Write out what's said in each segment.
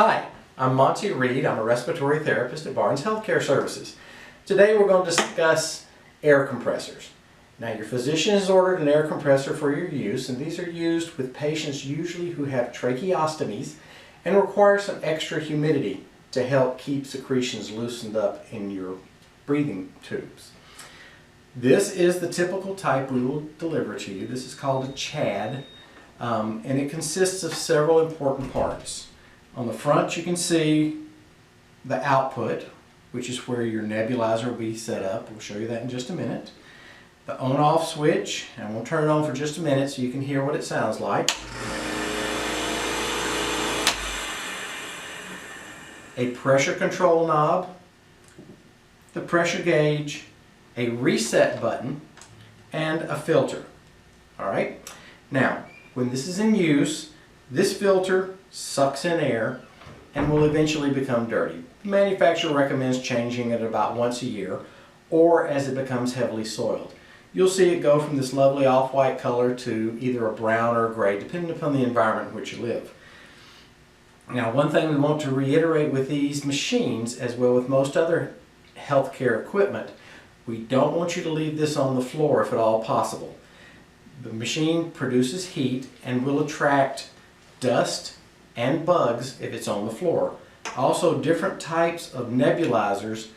Hi, I'm Monty Reed. I'm a respiratory therapist at Barnes Healthcare Services. Today we're going to discuss air compressors. Now your physician has ordered an air compressor for your use, and these are used with patients usually who have tracheostomies and require some extra humidity to help keep secretions loosened up in your breathing tubes. This is the typical type we will deliver to you. This is called a CHAD, and it consists of several important parts. On the front you can see the output, which is where your nebulizer will be set up. We'll show you that in just a minute. The on-off switch, and we'll turn it on for just a minute so you can hear what it sounds like. A pressure control knob, the pressure gauge, a reset button, and a filter. Alright? Now, when this is in use, this filter sucks in air and will eventually become dirty. The manufacturer recommends changing it about once a year or as it becomes heavily soiled. You'll see it go from this lovely off-white color to either a brown or a gray, depending upon the environment in which you live. Now, one thing we want to reiterate with these machines, as well with most other healthcare equipment, we don't want you to leave this on the floor if at all possible. The machine produces heat and will attract dust and bugs if it's on the floor. Also, different types of nebulizers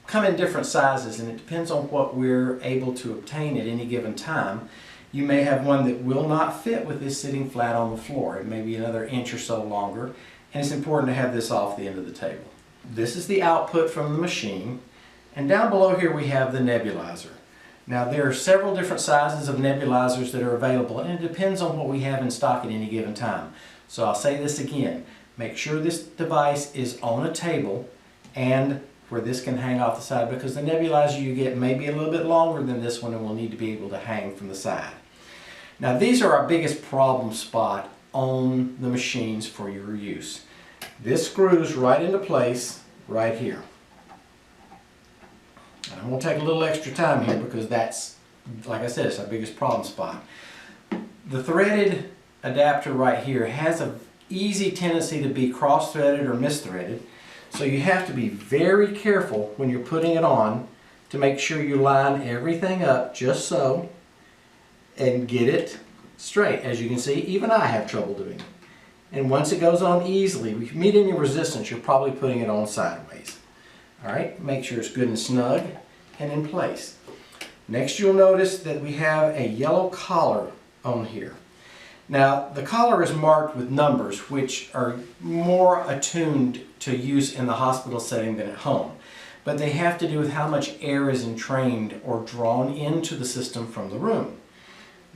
come in different sizes, and it depends on what we're able to obtain at any given time. You may have one that will not fit with this sitting flat on the floor. It may be another inch or so longer, and it's important to have this off the end of the table. This is the output from the machine, and down below here we have the nebulizer. Now, there are several different sizes of nebulizers that are available, and it depends on what we have in stock at any given time. So I'll say this again, make sure this device is on a table and where this can hang off the side, because the nebulizer you get may be a little bit longer than this one and will need to be able to hang from the side. Now, these are our biggest problem spot on the machines for your use. This screws right into place right here. And I'm going to take a little extra time here because that's, like I said, it's our biggest problem spot. The threaded adapter right here has an easy tendency to be cross-threaded or mis-threaded, so you have to be very careful when you're putting it on to make sure you line everything up just so and get it straight. As you can see, even I have trouble doing it. And once it goes on easily, if you meet any resistance, you're probably putting it on sideways. Alright, make sure it's good and snug and in place. Next, you'll notice that we have a yellow collar on here. Now, the collar is marked with numbers which are more attuned to use in the hospital setting than at home. But they have to do with how much air is entrained or drawn into the system from the room.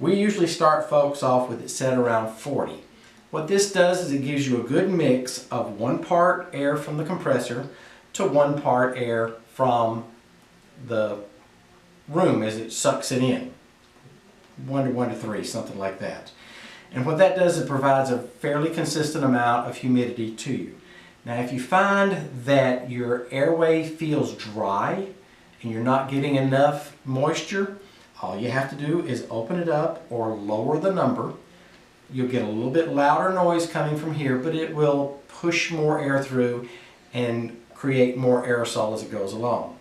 We usually start folks off with it set around 40. What this does is it gives you a good mix of 1 part air from the compressor to 1 part air from the room as it sucks it in. 1 to 3, something like that. And what that does is it provides a fairly consistent amount of humidity to you. Now, if you find that your airway feels dry and you're not getting enough moisture, all you have to do is open it up or lower the number. You'll get a little bit louder noise coming from here, but it will push more air through and create more aerosol as it goes along.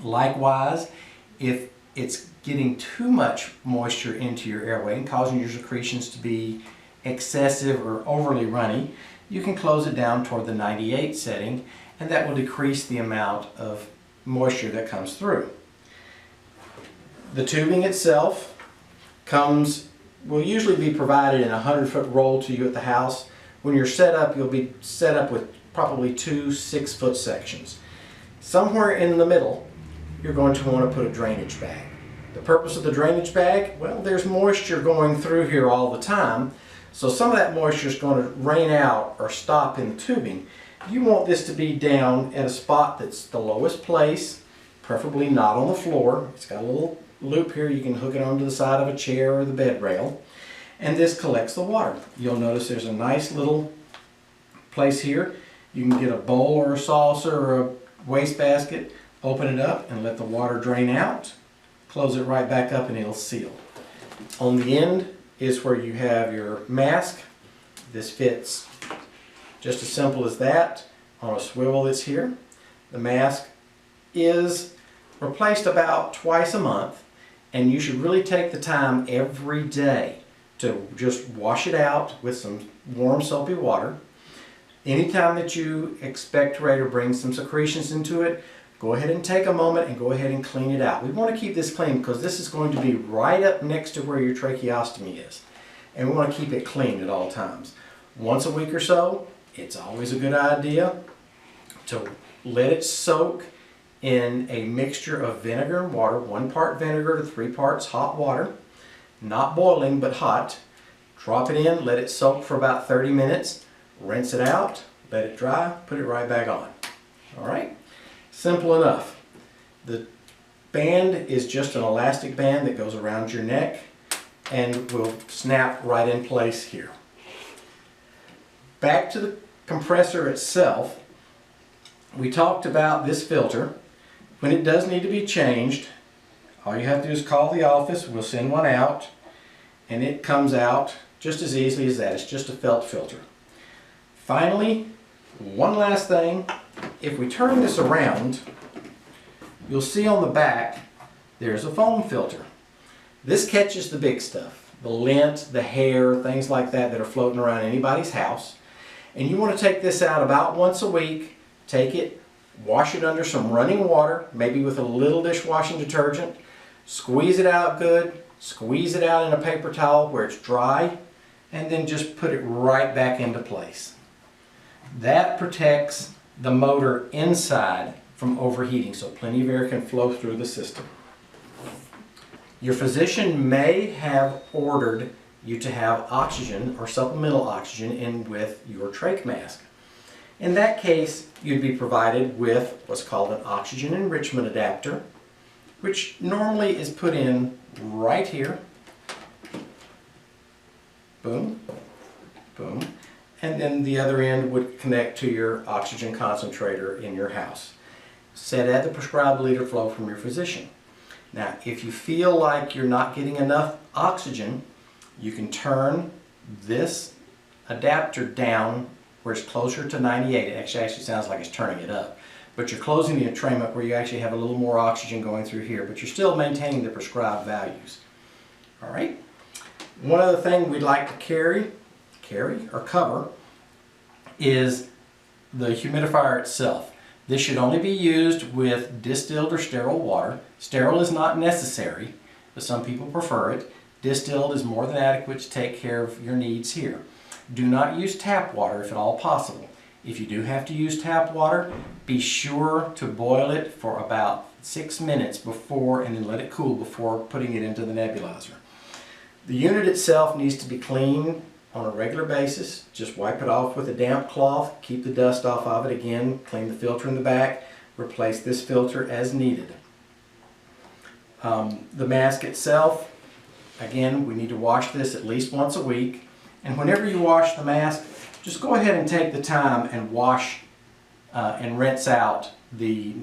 Likewise, if it's getting too much moisture into your airway and causing your secretions to be excessive or overly runny, you can close it down toward the 98 setting, and that will decrease the amount of moisture that comes through. The tubing itself will usually be provided in a 100-foot roll to you at the house. When you're set up, you'll be set up with probably 2 6-foot sections. Somewhere in the middle, you're going to want to put a drainage bag. The purpose of the drainage bag, well, there's moisture going through here all the time, so some of that moisture is going to rain out or stop in the tubing. You want this to be down at a spot that's the lowest place, preferably not on the floor. It's got a little loop here, you can hook it onto the side of a chair or the bed rail, and this collects the water. You'll notice there's a nice little place here. You can get a bowl or a saucer or a wastebasket, open it up and let the water drain out, close it right back up, and it'll seal. On the end is where you have your mask. This fits Just as simple as that, on a swivel that's here. The mask is replaced about twice a month, and you should really take the time every day to just wash it out with some warm soapy water. Anytime that you expectorate or bring some secretions into it, go ahead and take a moment and go ahead and clean it out. We want to keep this clean because this is going to be right up next to where your tracheostomy is. And we want to keep it clean at all times. Once a week or so, it's always a good idea to let it soak in a mixture of vinegar and water, 1 part vinegar to 3 parts hot water, not boiling but hot. Drop it in, let it soak for about 30 minutes, rinse it out, let it dry, put it right back on. All right? Simple enough. The band is just an elastic band that goes around your neck and will snap right in place here. Back to the compressor itself, we talked about this filter. When it does need to be changed, all you have to do is call the office, we'll send one out, and it comes out just as easily as that. It's just a felt filter. Finally, one last thing, if we turn this around, you'll see on the back there's a foam filter. This catches the big stuff, the lint, the hair, things like that that are floating around anybody's house. And you want to take this out about once a week. Take it, wash it under some running water, maybe with a little dishwashing detergent. Squeeze it out good, squeeze it out in a paper towel where it's dry, and then just put it right back into place. That protects the motor inside from overheating, so plenty of air can flow through the system. Your physician may have ordered you to have oxygen or supplemental oxygen in with your trach mask. In that case, you'd be provided with what's called an oxygen enrichment adapter, which normally is put in right here. Boom, boom. And then the other end would connect to your oxygen concentrator in your house. Set at the prescribed liter flow from your physician. Now, if you feel like you're not getting enough oxygen, you can turn this adapter down where it's closer to 98. It actually sounds like it's turning it up. But you're closing the entrainment where you actually have a little more oxygen going through here, but you're still maintaining the prescribed values. All right? One other thing we'd like to carry or cover is the humidifier itself. This should only be used with distilled or sterile water. Sterile is not necessary, but some people prefer it. Distilled is more than adequate to take care of your needs here. Do not use tap water if at all possible. If you do have to use tap water, be sure to boil it for about 6 minutes before, and then let it cool before putting it into the nebulizer. The unit itself needs to be cleaned on a regular basis. Just wipe it off with a damp cloth, keep the dust off of it again, clean the filter in the back, replace this filter as needed. The mask itself, again, we need to wash this at least once a week. And whenever you wash the mask, just go ahead and take the time and wash and rinse out the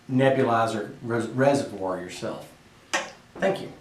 nebulizer reservoir yourself. Thank you.